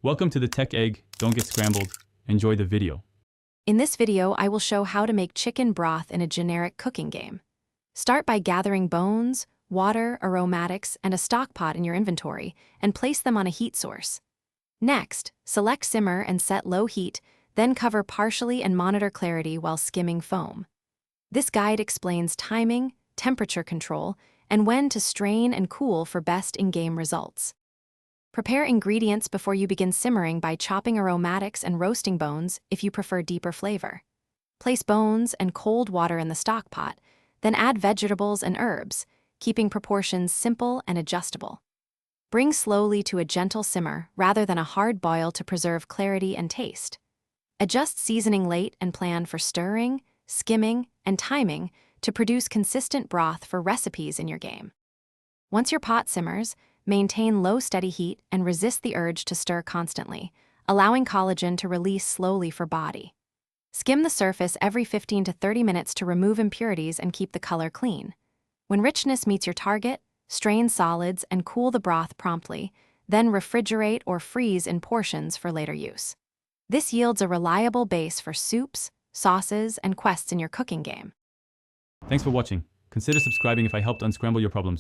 Welcome to the Tech Egg. Don't get scrambled. Enjoy the video. In this video, I will show how to make chicken broth in a generic cooking game. Start by gathering bones, water, aromatics, and a stock pot in your inventory, and place them on a heat source. Next, select simmer and set low heat, then cover partially and monitor clarity while skimming foam. This guide explains timing, temperature control, and when to strain and cool for best in-game results. Prepare ingredients before you begin simmering by chopping aromatics and roasting bones if you prefer deeper flavor. Place bones and cold water in the stock pot, then add vegetables and herbs, keeping proportions simple and adjustable. Bring slowly to a gentle simmer rather than a hard boil to preserve clarity and taste. Adjust seasoning late and plan for stirring, skimming, and timing to produce consistent broth for recipes in your game. Once your pot simmers, maintain low steady heat and resist the urge to stir constantly, allowing collagen to release slowly for body. Skim the surface every 15 to 30 minutes to remove impurities and keep the color clean. When richness meets your target, strain solids and cool the broth promptly, then refrigerate or freeze in portions for later use. This yields a reliable base for soups, sauces, and quests in your cooking game. Thanks for watching. Consider subscribing if I helped unscramble your problems.